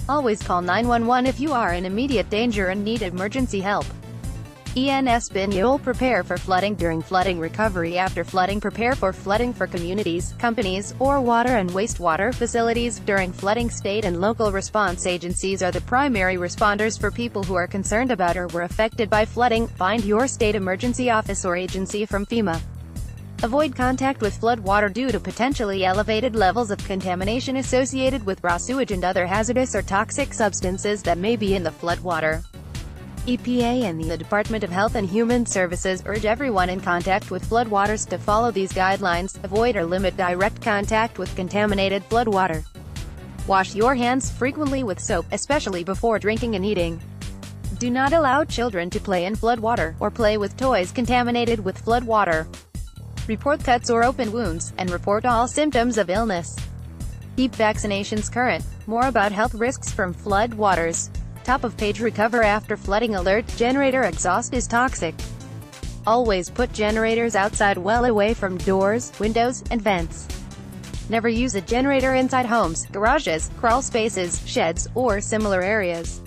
Always call 911 if you are in immediate danger and need emergency help. You'll prepare for flooding during flooding recovery after flooding. Prepare for flooding for communities, companies, or water and wastewater facilities during flooding. State and local response agencies are the primary responders for people who are concerned about or were affected by flooding. Find your state emergency office or agency from FEMA. Avoid contact with flood water due to potentially elevated levels of contamination associated with raw sewage and other hazardous or toxic substances that may be in the flood water. EPA and the Department of Health and Human Services urge everyone in contact with floodwaters to follow these guidelines. Avoid or limit direct contact with contaminated floodwater. Wash your hands frequently with soap, especially before drinking and eating. Do not allow children to play in floodwater, or play with toys contaminated with floodwater. Report cuts or open wounds, and report all symptoms of illness. Keep vaccinations current. More about health risks from flood waters. Top of page. Recover after flooding alert. Generator exhaust is toxic. Always put generators outside, well away from doors, windows, and vents. Never use a generator inside homes, garages, crawl spaces, sheds, or similar areas.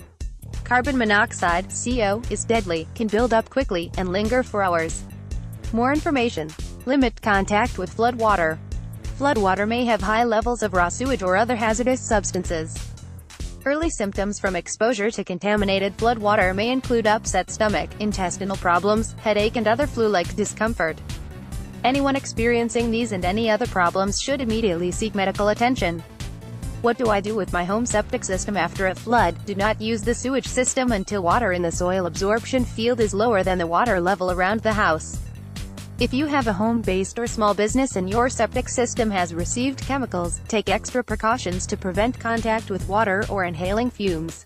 Carbon monoxide, CO, is deadly, can build up quickly, and linger for hours. More information. Limit contact with flood water. Flood water may have high levels of raw sewage or other hazardous substances. Early symptoms from exposure to contaminated flood water may include upset stomach, intestinal problems, headache and other flu-like discomfort. Anyone experiencing these and any other problems should immediately seek medical attention. What do I do with my home septic system after a flood? Do not use the sewage system until water in the soil absorption field is lower than the water level around the house. If you have a home-based or small business and your septic system has received chemicals, take extra precautions to prevent contact with water or inhaling fumes.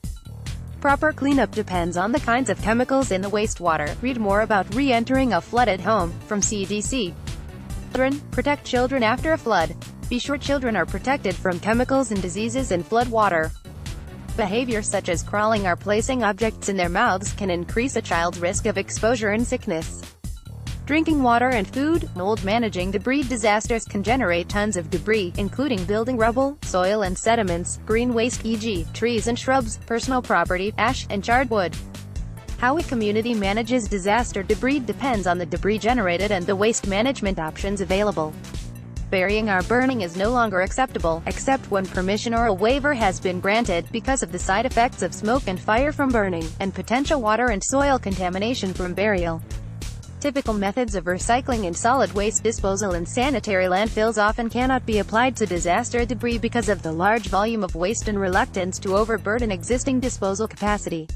Proper cleanup depends on the kinds of chemicals in the wastewater. Read more about re-entering a flooded home, from CDC. Children, protect children after a flood. Be sure children are protected from chemicals and diseases in flood water. Behavior such as crawling or placing objects in their mouths can increase a child's risk of exposure and sickness. Drinking water and food, mold. Managing debris. Disasters can generate tons of debris, including building rubble, soil and sediments, green waste e.g., trees and shrubs, personal property, ash, and charred wood. How a community manages disaster debris depends on the debris generated and the waste management options available. Burying or burning is no longer acceptable, except when permission or a waiver has been granted, because of the side effects of smoke and fire from burning, and potential water and soil contamination from burial. Typical methods of recycling and solid waste disposal in sanitary landfills often cannot be applied to disaster debris because of the large volume of waste and reluctance to overburden existing disposal capacity.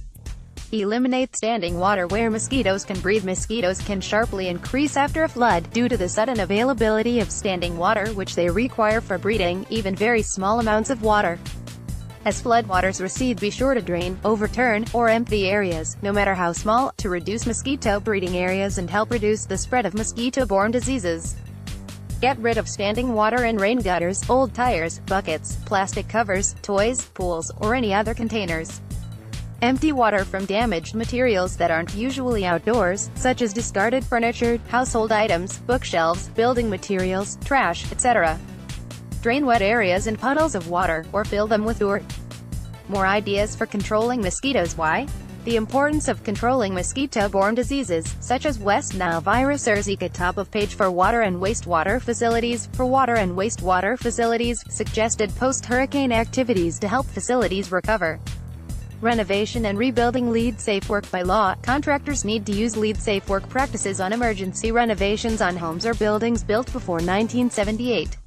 Eliminate standing water where mosquitoes can breathe. Mosquitoes can sharply increase after a flood, due to the sudden availability of standing water which they require for breeding, even very small amounts of water. As floodwaters recede, be sure to drain, overturn, or empty areas, no matter how small, to reduce mosquito breeding areas and help reduce the spread of mosquito-borne diseases. Get rid of standing water in rain gutters, old tires, buckets, plastic covers, toys, pools, or any other containers. Empty water from damaged materials that aren't usually outdoors, such as discarded furniture, household items, bookshelves, building materials, trash, etc. Drain wet areas and puddles of water, or fill them with dirt. More ideas for controlling mosquitoes. Why? The importance of controlling mosquito-borne diseases, such as West Nile virus or Zika. Top of page. For water and wastewater facilities. For water and wastewater facilities, suggested post-hurricane activities to help facilities recover. Renovation and rebuilding. LEED safe work. By law, contractors need to use LEED safe work practices on emergency renovations on homes or buildings built before 1978.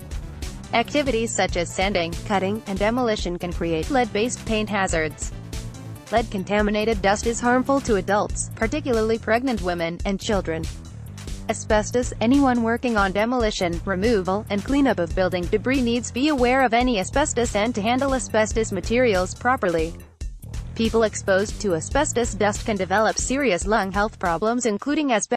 Activities such as sanding, cutting, and demolition can create lead-based paint hazards. Lead-contaminated dust is harmful to adults, particularly pregnant women, and children. Asbestos. Anyone working on demolition, removal, and cleanup of building debris needs to be aware of any asbestos and to handle asbestos materials properly. People exposed to asbestos dust can develop serious lung health problems, including asbestos.